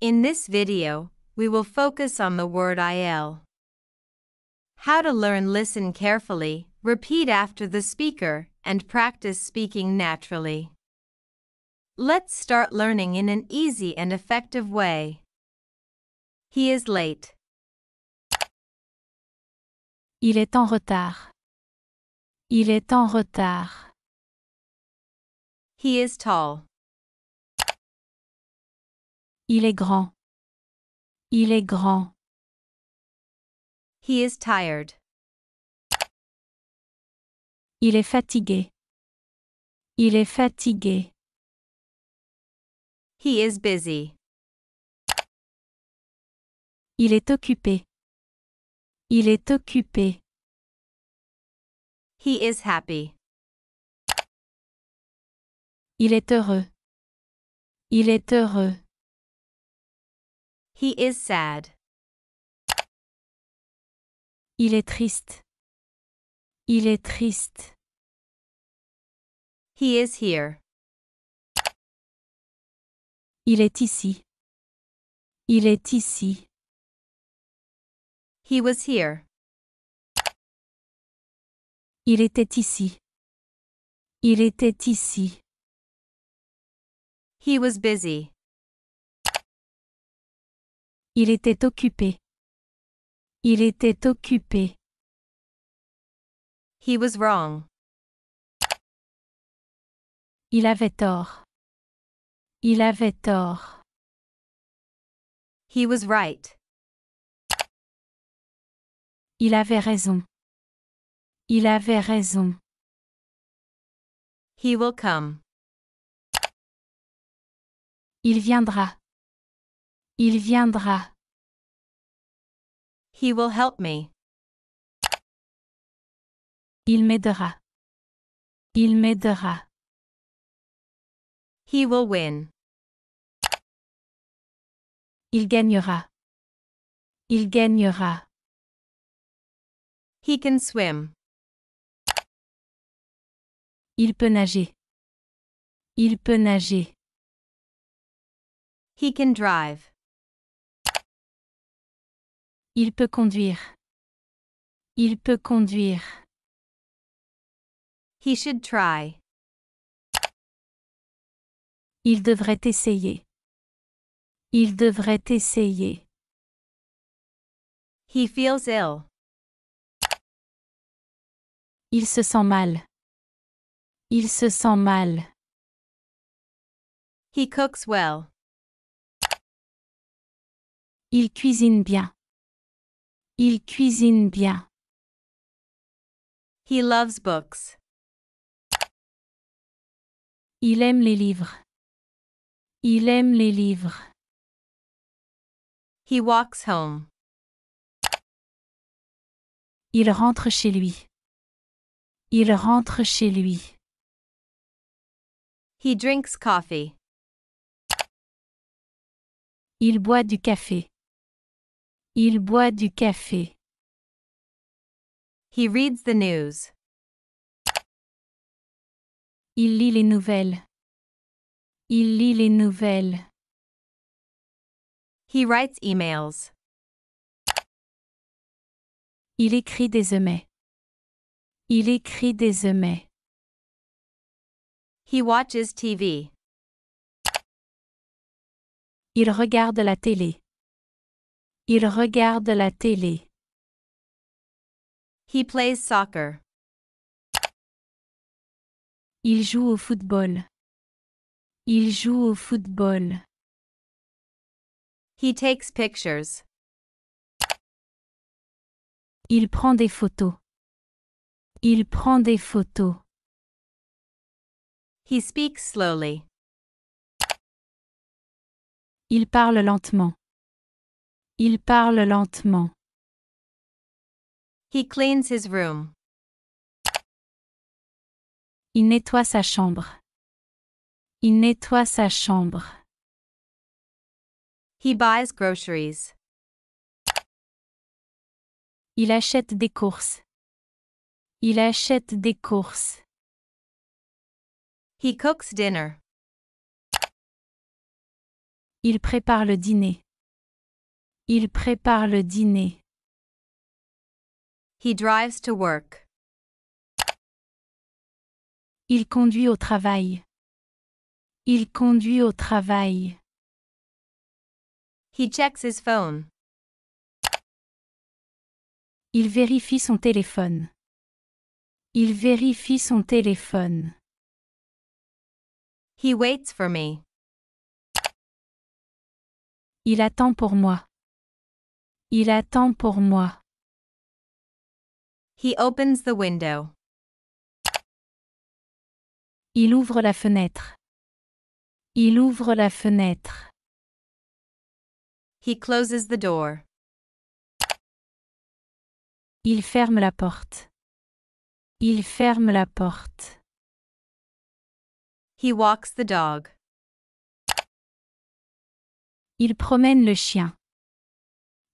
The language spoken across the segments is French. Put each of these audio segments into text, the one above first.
In this video, we will focus on the word il. How to learn. Listen carefully, repeat after the speaker, and practice speaking naturally. Let's start learning in an easy and effective way. He is late. Il est en retard. Il est en retard. He is tall. Il est grand. Il est grand. He is tired. Il est fatigué. Il est fatigué. He is busy. Il est occupé. Il est occupé. He is happy. Il est heureux. Il est heureux. He is sad. Il est triste. Il est triste. He is here. Il est ici. Il est ici. He was here. Il était ici. Il était ici. He was busy. Il était occupé. Il était occupé. He was wrong. Il avait tort. Il avait tort. He was right. Il avait raison. Il avait raison. He will come. Il viendra. Il viendra. He will help me. Il m'aidera. Il m'aidera. He will win. Il gagnera. Il gagnera. He can swim. Il peut nager. Il peut nager. He can drive. Il peut conduire. Il peut conduire. He should try. Il devrait essayer. Il devrait essayer. He feels ill. Il se sent mal. Il se sent mal. He cooks well. Il cuisine bien. Il cuisine bien. He loves books. Il aime les livres. Il aime les livres. He walks home. Il rentre chez lui. Il rentre chez lui. He drinks coffee. Il boit du café. Il boit du café. He reads the news. Il lit les nouvelles. Il lit les nouvelles. He writes emails. Il écrit des emails. Il écrit des emails. He watches TV. Il regarde la télé. Il regarde la télé. He plays soccer. Il joue au football. Il joue au football. He takes pictures. Il prend des photos. Il prend des photos. He speaks slowly. Il parle lentement. Il parle lentement. He cleans his room. Il nettoie sa chambre. Il nettoie sa chambre. He buys groceries. Il achète des courses. Il achète des courses. He cooks dinner. Il prépare le dîner. Il prépare le dîner. He drives to work. Il conduit au travail. Il conduit au travail. He checks his phone. Il vérifie son téléphone. Il vérifie son téléphone. He waits for me. Il attend pour moi. Il attend pour moi. He opens the window. Il ouvre la fenêtre. Il ouvre la fenêtre. He closes the door. Il ferme la porte. Il ferme la porte. He walks the dog. Il promène le chien.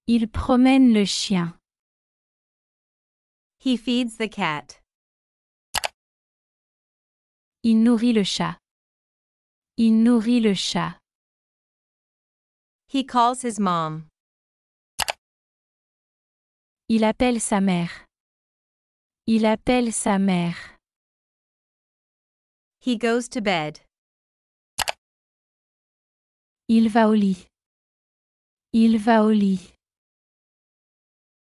Il promène le chien. He feeds the cat. Il nourrit le chat. Il nourrit le chat. He calls his mom. Il appelle sa mère. Il appelle sa mère. He goes to bed. Il va au lit. Il va au lit.